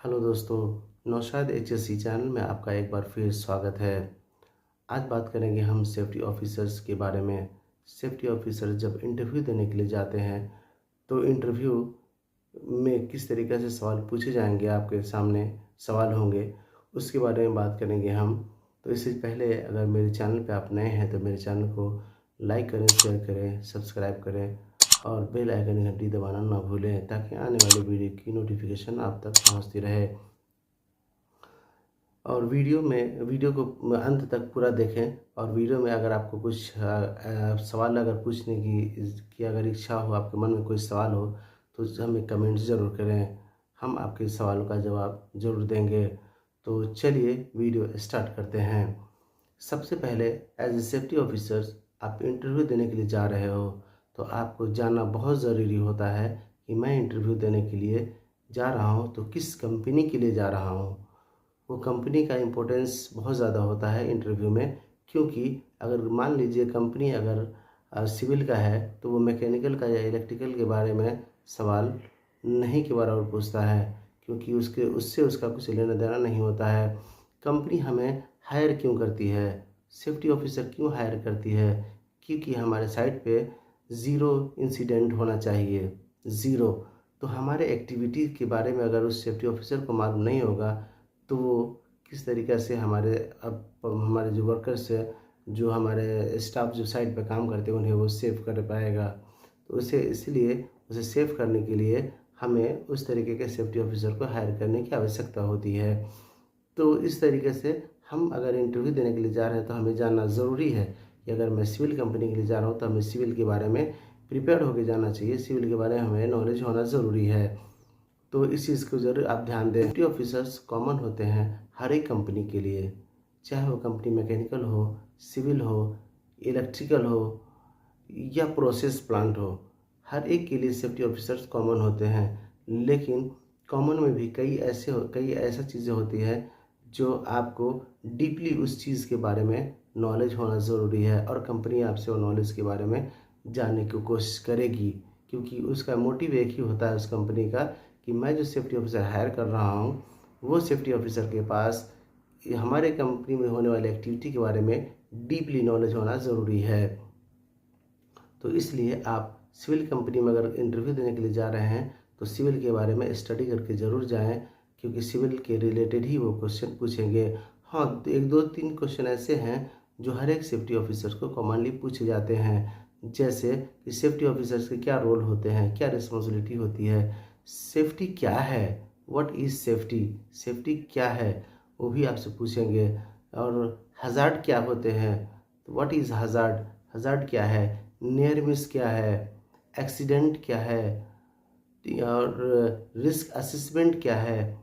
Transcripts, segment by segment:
Hello दोस्तों, Naushad HSC channel में आपका एक बार फिर स्वागत है। आज बात करेंगे हम सेफ्टी ऑफिसर्स के बारे में। सेफ्टी ऑफिसर जब इंटरव्यू देने के लिए जाते हैं तो इंटरव्यू में किस तरीके से सवाल पूछे जाएंगे, आपके सामने सवाल होंगे, उसके बारे में बात करेंगे हम। तो इससे पहले अगर मेरे चैनल पे आप नए हैं तो मेरे चैनल को लाइक करें, शेयर करें, सब्सक्राइब करें और बेल आइकन की घंटी दबाना ना भूलें ताकि आने वाली वीडियो की नोटिफिकेशन आप तक पहुंचती रहे। और वीडियो को अंत तक पूरा देखें। और वीडियो में अगर आपको कुछ सवाल अगर पूछने की अगर इच्छा हो, आपके मन में कोई सवाल हो तो हमें कमेंट ज़रूर करें, हम आपके सवालों का जवाब ज़रूर देंगे। तो चलिए वीडियो स्टार्ट करते हैं। सबसे पहले एज ए सेफ्टी ऑफिसर्स आप इंटरव्यू देने के लिए जा रहे हो तो आपको जानना बहुत ज़रूरी होता है कि मैं इंटरव्यू देने के लिए जा रहा हूँ तो किस कंपनी के लिए जा रहा हूँ। वो कंपनी का इम्पोर्टेंस बहुत ज़्यादा होता है इंटरव्यू में, क्योंकि अगर मान लीजिए कंपनी अगर सिविल का है तो वो मैकेनिकल का या इलेक्ट्रिकल के बारे में सवाल नहीं के बराबर पूछता है, क्योंकि उससे उसका कुछ लेना देना नहीं होता है। कंपनी हमें हायर क्यों करती है, सेफ्टी ऑफिसर क्यों हायर करती है? क्योंकि हमारे साइट पे ज़ीरो इंसिडेंट होना चाहिए, ज़ीरो। तो हमारे एक्टिविटी के बारे में अगर उस सेफ्टी ऑफिसर को मालूम नहीं होगा तो वो किस तरीक़े से हमारे जो वर्कर्स है, जो हमारे स्टाफ जो साइट पे काम करते हैं, उन्हें वो सेव कर पाएगा। तो इसलिए उसे सेव करने के लिए हमें उस तरीके के सेफ्टी ऑफिसर को हायर करने की आवश्यकता होती है। तो इस तरीके से हम अगर इंटरव्यू देने के लिए जा रहे हैं तो हमें जानना ज़रूरी है कि अगर मैं सिविल कंपनी के लिए जा रहा हूँ तो हमें सिविल के बारे में प्रिपेयर होकर जाना चाहिए, सिविल के बारे में हमें नॉलेज होना ज़रूरी है। तो इस चीज़ को ज़रूर आप ध्यान दें। सेफ्टी ऑफिसर्स कॉमन होते हैं हर एक कंपनी के लिए, चाहे वो कंपनी मैकेनिकल हो, सिविल हो, इलेक्ट्रिकल हो या प्रोसेस प्लांट हो, हर एक के लिए सेफ्टी ऑफिसर्स कॉमन होते हैं। लेकिन कॉमन में भी कई ऐसा चीज़ें होती है जो आपको डीपली उस चीज़ के बारे में नॉलेज होना ज़रूरी है और कंपनी आपसे वो नॉलेज के बारे में जानने की कोशिश करेगी, क्योंकि उसका मोटिव एक ही होता है उस कंपनी का कि मैं जो सेफ्टी ऑफिसर हायर कर रहा हूँ वो सेफ्टी ऑफिसर के पास हमारे कंपनी में होने वाले एक्टिविटी के बारे में डीपली नॉलेज होना ज़रूरी है। तो इसलिए आप सिविल कंपनी में अगर इंटरव्यू देने के लिए जा रहे हैं तो सिविल के बारे में स्टडी करके ज़रूर जाएं, क्योंकि सिविल के रिलेटेड ही वो क्वेश्चन पूछेंगे। हाँ, एक दो तीन क्वेश्चन ऐसे हैं जो हर एक सेफ्टी ऑफिसर को कॉमनली पूछे जाते हैं, जैसे कि सेफ्टी ऑफिसर्स के क्या रोल होते हैं, क्या रिस्पॉन्सिबिलिटी होती है, सेफ्टी क्या है, व्हाट इज़ सेफ्टी, सेफ्टी क्या है वो भी आपसे पूछेंगे। और हज़ार्ड क्या होते हैं, तो व्हाट इज़ हज़ार्ड, हज़ार्ड क्या है, नियर मिस क्या है, एक्सीडेंट क्या है, और रिस्क असेसमेंट क्या है,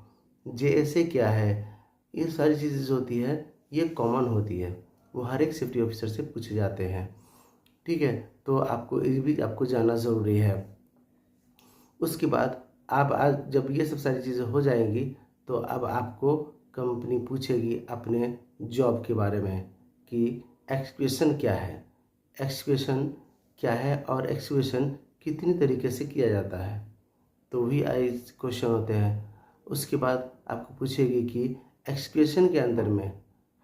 जेएसए क्या है। ये सारी चीज़ें जो होती है ये कॉमन होती है, वो हर एक सेफ्टी ऑफिसर से पूछे जाते हैं। ठीक है, तो आपको ये भी आपको जानना ज़रूरी है। उसके बाद आप आज जब ये सब सारी चीज़ें हो जाएंगी तो अब आपको कंपनी पूछेगी अपने जॉब के बारे में कि एक्सप्रेशन क्या है, एक्सप्रेशन क्या है और एक्सप्रेशन कितनी तरीके से किया जाता है। तो भी आई क्वेश्चन होते हैं। उसके बाद आपको पूछेगी कि एक्सप्रेशन के अंदर में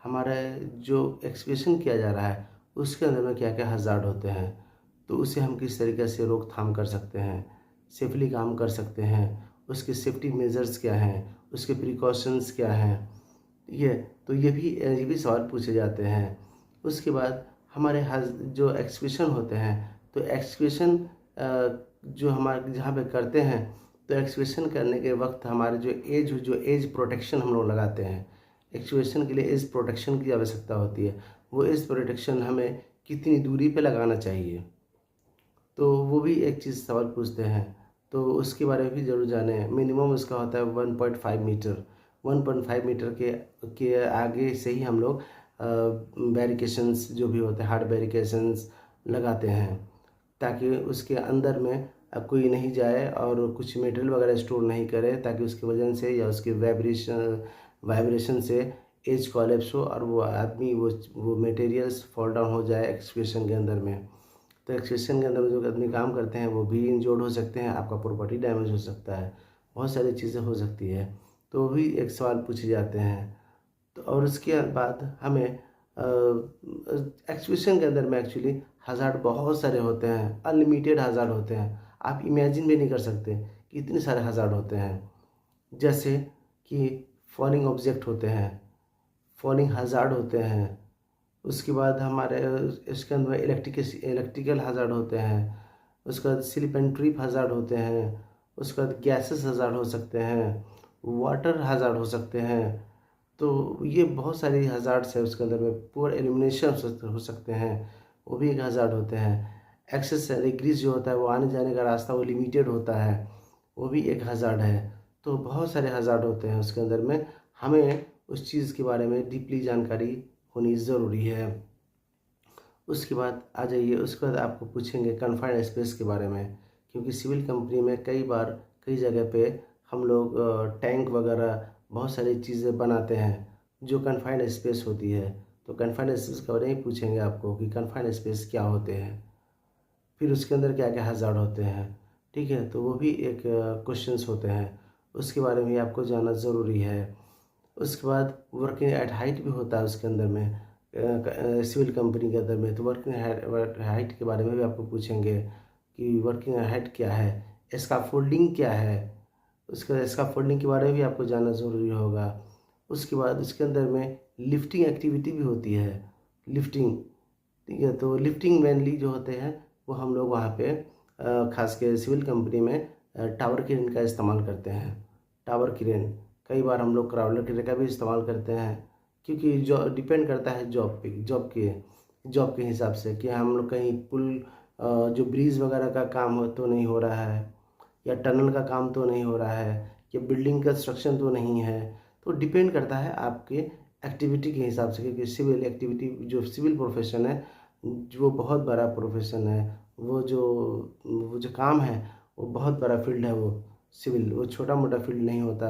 हमारा जो एक्सप्रेशन किया जा रहा है उसके अंदर में क्या क्या हज़ार्ड होते हैं, तो उसे हम किस तरीके से रोकथाम कर सकते हैं, सेफली काम कर सकते हैं, उसके सेफ्टी मेजर्स क्या हैं, उसके प्रिकॉशंस क्या हैं। ये भी सवाल पूछे जाते हैं। उसके बाद हमारे जो एक्सप्रेशन होते हैं, तो एक्सप्रेशन जो हमारे जहाँ पे करते हैं तो एक्सप्रेशन करने के वक्त हमारे जो एज प्रोटेक्शन हम लोग लगाते हैं, एक्सप्रेशन के लिए एज प्रोटेक्शन की आवश्यकता होती है। वो एज प्रोटेक्शन हमें कितनी दूरी पे लगाना चाहिए, तो वो भी एक चीज़ सवाल पूछते हैं। तो उसके बारे में भी ज़रूर जानें। मिनिमम उसका होता है 1.5 मीटर, 1.5 मीटर के आगे से ही हम लोग बैरिकेशंस जो भी होते हैं, हार्ड बैरिकेशंस लगाते हैं, ताकि उसके अंदर में कोई नहीं जाए और कुछ मटेरियल वगैरह स्टोर नहीं करे, ताकि उसकी वजह से या उसके वाइब्रेशन से एज कोलैप्स हो और वो आदमी वो मटेरियल्स फॉल डाउन हो जाए एक्सक्रीशन के अंदर में। तो एक्सक्रीशन के अंदर में जो आदमी काम करते हैं वो भी इंजोर्ड हो सकते हैं, आपका प्रॉपर्टी डैमेज हो सकता है, बहुत सारी चीज़ें हो सकती है। तो वो भी एक सवाल पूछे जाते हैं। तो और उसके बाद हमें एक्सप्रेशन के अंदर में एक्चुअली हज़ार्ड बहुत सारे होते हैं, अनलिमिटेड हज़ार्ड होते हैं। आप इमेजिन भी नहीं कर सकते कि इतने सारे हज़ार्ड होते हैं। जैसे कि फॉलिंग ऑब्जेक्ट होते हैं, फॉलिंग हज़ार्ड होते हैं। उसके बाद हमारे इसके अंदर इलेक्ट्रिकल हज़ार्ड होते हैं। उसके बाद स्लिप एंड ट्रिप हज़ार्ड होते हैं। उसके बाद गैसेस हज़ार्ड हो सकते हैं, वाटर हज़ार्ड हो सकते हैं। तो ये बहुत सारी हज़ार्ड्स है उसके अंदर में, पुअर एलिमिनेशन हो सकते हैं, वो भी एक हज़ार्ड होते हैं। एक्सेस रिग्रीस जो होता है वो आने जाने का रास्ता वो लिमिटेड होता है, वो भी एक हज़ार्ड है। तो बहुत सारे हज़ार्ड होते हैं उसके अंदर में, हमें उस चीज़ के बारे में डीपली जानकारी होनी ज़रूरी है। उसके बाद आ जाइए, उसके बाद आपको पूछेंगे कन्फाइंड स्पेस के बारे में, क्योंकि सिविल कंपनी में कई बार कई जगह पे हम लोग टैंक वगैरह बहुत सारी चीज़ें बनाते हैं जो कन्फाइंड स्पेस होती है। तो कन्फाइंड स्पेस के बारे में पूछेंगे आपको कि कन्फाइंड स्पेस क्या होते हैं, फिर उसके अंदर क्या क्या हज़ार्ड होते हैं। ठीक है, तो वो भी एक क्वेश्चंस होते हैं, उसके बारे में आपको जानना ज़रूरी है। उसके बाद वर्किंग एट हाइट भी होता है उसके अंदर में, सिविल कंपनी के अंदर में। तो वर्किंग हाइट के बारे में भी आपको पूछेंगे कि वर्किंग हाइट क्या है, स्कैफोल्डिंग क्या है। उसका स्कैफोल्डिंग के बारे में भी आपको जानना ज़रूरी होगा। उसके बाद उसके अंदर में लिफ्टिंग एक्टिविटी भी होती है, लिफ्टिंग। ठीक है, तो लिफ्टिंग मेनली जो होते हैं वो हम लोग वहाँ पे खास के सिविल कंपनी में टावर क्रेन का इस्तेमाल करते हैं। टावर क्रेन, कई बार हम लोग क्राउलर क्रेन का भी इस्तेमाल करते हैं, क्योंकि जो डिपेंड करता है जॉब पे, जॉब के हिसाब से कि हम लोग कहीं पुल जो ब्रिज वगैरह का काम हो तो नहीं हो रहा है, या टनल का काम तो नहीं हो रहा है, या बिल्डिंग कंस्ट्रक्शन तो नहीं है। तो डिपेंड करता है आपके एक्टिविटी के हिसाब से, क्योंकि सिविल एक्टिविटी जो सिविल प्रोफेशन है जो बहुत बड़ा प्रोफेशन है, वो जो काम है वो बहुत बड़ा फील्ड है। वो सिविल वो छोटा मोटा फील्ड नहीं होता।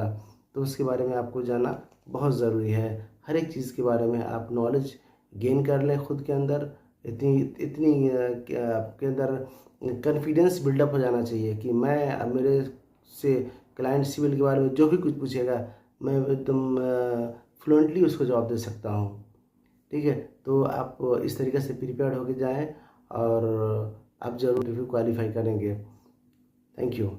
तो उसके बारे में आपको जानना बहुत ज़रूरी है। हर एक चीज़ के बारे में आप नॉलेज गेन कर लें खुद के अंदर। इतनी इतनी आपके अंदर कॉन्फिडेंस बिल्डअप हो जाना चाहिए कि मैं अब मेरे से क्लाइंट सिविल के बारे में जो भी कुछ पूछेगा मैं एकदम फ्लुएंटली उसको जवाब दे सकता हूँ। ठीक है, तो आप इस तरीके से प्रिपेयर्ड होके जाएं और आप ज़रूर इंटरव्यू क्वालिफाई करेंगे। Thank you.